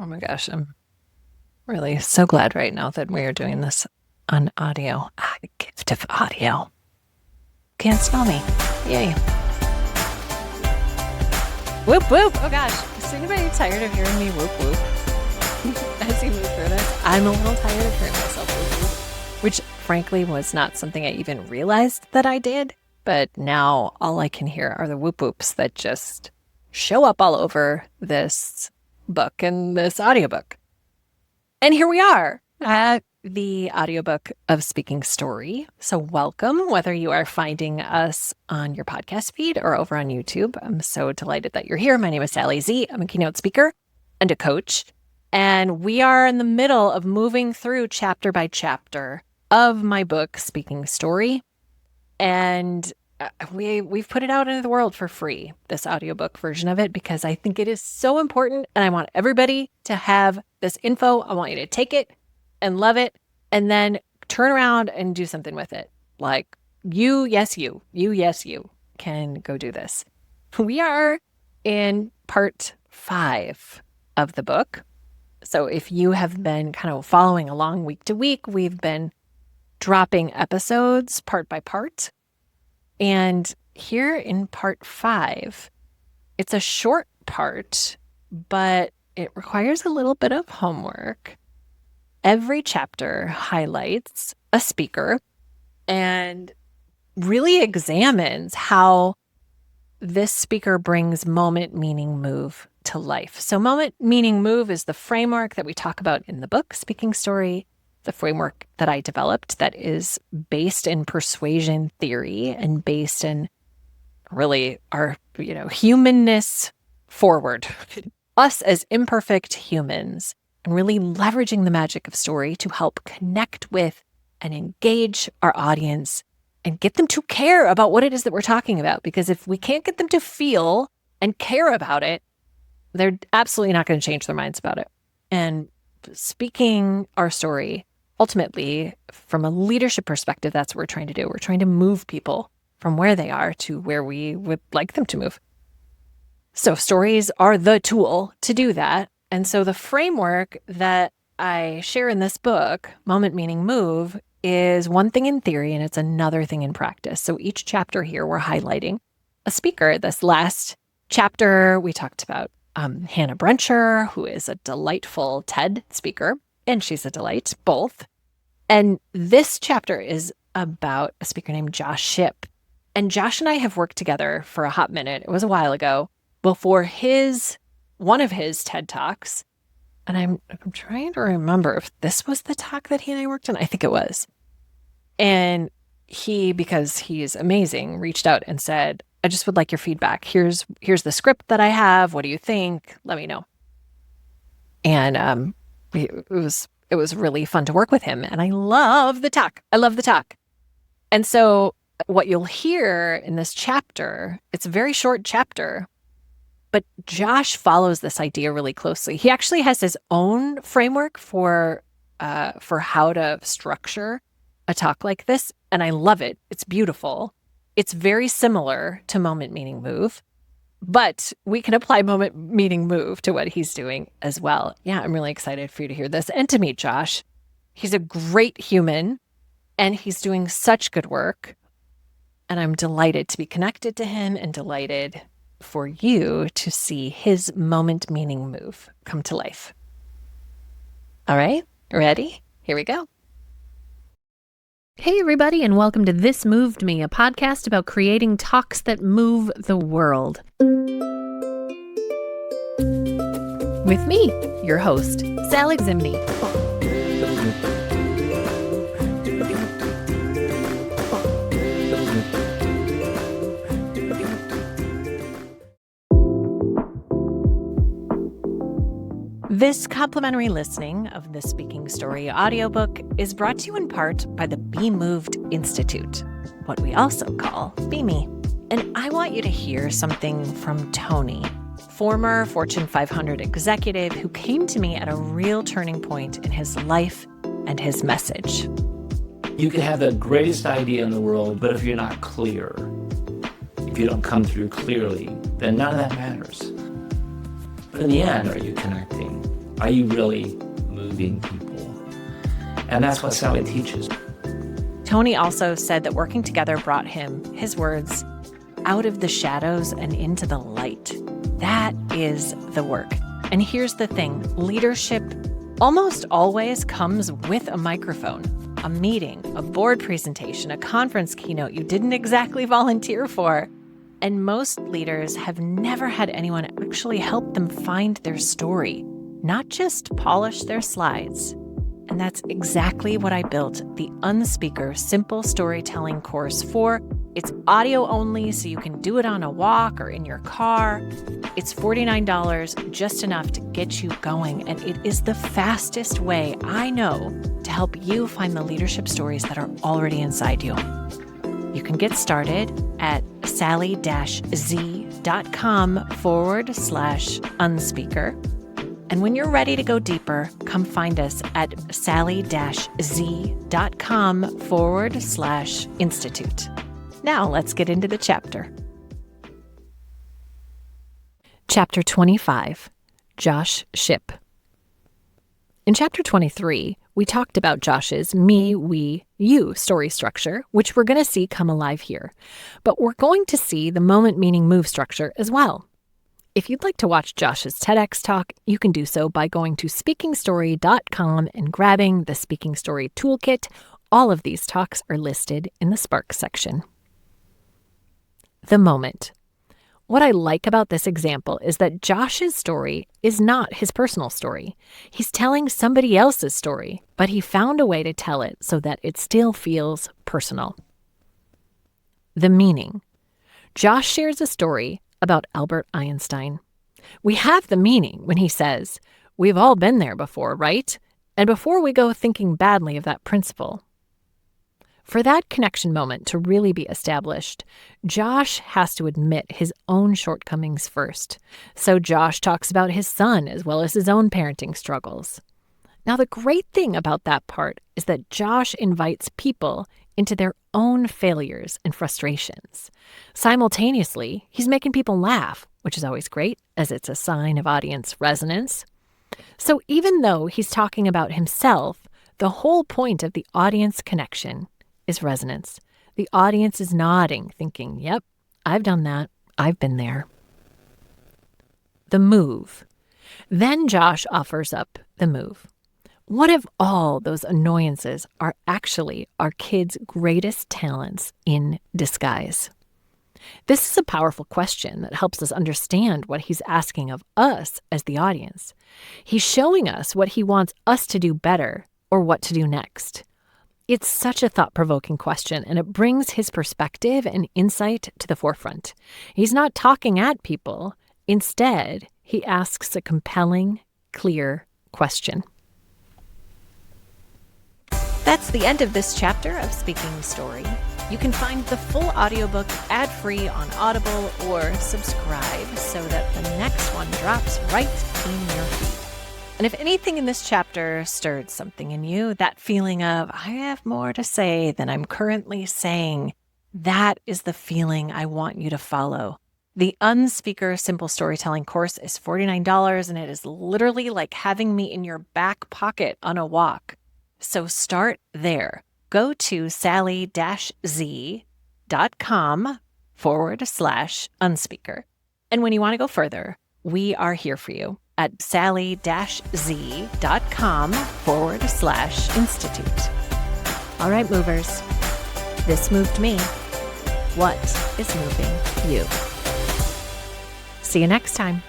Oh my gosh, I'm really so glad right now that we are doing this on audio. The gift of audio. Can't smell me. Yay. Whoop whoop. Oh gosh. Is anybody tired of hearing me whoop whoop? As you move through this, I'm a little tired of hearing myself whoop whoop, which frankly was not something I even realized that I did. But now all I can hear are the whoop whoops that just show up all over this book and this audiobook. And here we are at the audiobook of Speaking Story. So welcome, whether you are finding us on your podcast feed or over on YouTube. I'm so delighted that you're here. My name is Sally Z. I'm a keynote speaker and a coach. And we are in the middle of moving through chapter by chapter of my book, Speaking Story. And we've put it out into the world for free, this audiobook version of it, because I think it is so important and I want everybody to have this info. I want you to take it and love it and then turn around and do something with it. Like you can go do this. We are in part 5 of the book. So if you have been kind of following along week to week, we've been dropping episodes part by part. And here in part 5, it's a short part, but it requires a little bit of homework. Every chapter highlights a speaker and really examines how this speaker brings moment, meaning, move to life. So moment, meaning, move is the framework that we talk about in the book, Speaking Story. The framework that I developed that is based in persuasion theory and based in really our, humanness forward, us as imperfect humans, and really leveraging the magic of story to help connect with and engage our audience and get them to care about what it is that we're talking about. Because if we can't get them to feel and care about it, they're absolutely not going to change their minds about it. And speaking our story, ultimately, from a leadership perspective, that's what we're trying to do. We're trying to move people from where they are to where we would like them to move. So stories are the tool to do that. And so the framework that I share in this book, Moment, Meaning, Move, is one thing in theory and it's another thing in practice. So each chapter here, we're highlighting a speaker. This last chapter, we talked about Hannah Brencher, who is a delightful TED speaker. And she's a delight, both. And this chapter is about a speaker named Josh Shipp. And Josh and I have worked together for a hot minute. It was a while ago before one of his TED Talks. And I'm trying to remember if this was the talk that he and I worked on. I think it was. And he, because he's amazing, reached out and said, I just would like your feedback. Here's the script that I have. What do you think? Let me know. And it was really fun to work with him. And I love the talk. And so what you'll hear in this chapter, it's a very short chapter, but Josh follows this idea really closely. He actually has his own framework for how to structure a talk like this. And I love it. It's beautiful. It's very similar to Moment, Meaning, Move. But we can apply moment, meaning, move to what he's doing as well. Yeah, I'm really excited for you to hear this and to meet Josh. He's a great human and he's doing such good work. And I'm delighted to be connected to him and delighted for you to see his moment, meaning, move come to life. All right, ready? Here we go. Hey everybody, and welcome to This Moved Me, a podcast about creating talks that move the world. With me, your host, Sally Zimney. This complimentary listening of the Speaking Story audiobook is brought to you in part by the Be Moved Institute, what we also call Be Me. And I want you to hear something from Tony, former Fortune 500 executive who came to me at a real turning point in his life and his message. You can have the greatest idea in the world, but if you're not clear, if you don't come through clearly, then none of that matters. But in the end, are you connecting? Are you really moving people? And that's what Sally teaches. Tony also said that working together brought him, his words, out of the shadows and into the light. That is the work. And here's the thing, leadership almost always comes with a microphone, a meeting, a board presentation, a conference keynote you didn't exactly volunteer for. And most leaders have never had anyone actually help them find their story, not just polish their slides. And that's exactly what I built the Unspeaker Simple Storytelling course for. It's audio only, so you can do it on a walk or in your car. It's $49, just enough to get you going. And it is the fastest way I know to help you find the leadership stories that are already inside you. You can get started at sally-z.com/unspeaker. And when you're ready to go deeper, come find us at sally-z.com/institute. Now let's get into the chapter. Chapter 25, Josh Shipp. In Chapter 23, we talked about Josh's me, we, you story structure, which we're going to see come alive here. But we're going to see the moment, meaning, move structure as well. If you'd like to watch Josh's TEDx talk, you can do so by going to speakingstory.com and grabbing the Speaking Story Toolkit. All of these talks are listed in the Spark section. The moment. What I like about this example is that Josh's story is not his personal story. He's telling somebody else's story, but he found a way to tell it so that it still feels personal. The meaning. Josh shares a story about Albert Einstein. We have the meaning when he says, "We've all been there before, right?" And before we go thinking badly of that principle. For that connection moment to really be established, Josh has to admit his own shortcomings first. So Josh talks about his son as well as his own parenting struggles. Now, the great thing about that part is that Josh invites people into their own failures and frustrations. Simultaneously, he's making people laugh, which is always great, as it's a sign of audience resonance. So even though he's talking about himself, the whole point of the audience connection is resonance. The audience is nodding, thinking, yep, I've done that. I've been there. The move. Then Josh offers up the move. What if all those annoyances are actually our kids' greatest talents in disguise? This is a powerful question that helps us understand what he's asking of us as the audience. He's showing us what he wants us to do better or what to do next. It's such a thought-provoking question, and it brings his perspective and insight to the forefront. He's not talking at people. Instead, he asks a compelling, clear question. That's the end of this chapter of Speaking Story. You can find the full audiobook ad-free on Audible or subscribe so that the next one drops right in your feed. And if anything in this chapter stirred something in you, that feeling of, I have more to say than I'm currently saying, that is the feeling I want you to follow. The Unspeaker Simple Storytelling course is $49, and it is literally like having me in your back pocket on a walk. So start there. Go to sally-z.com/unspeaker. And when you want to go further, we are here for you at sally-z.com/institute. All right, movers. This moved me. What is moving you? See you next time.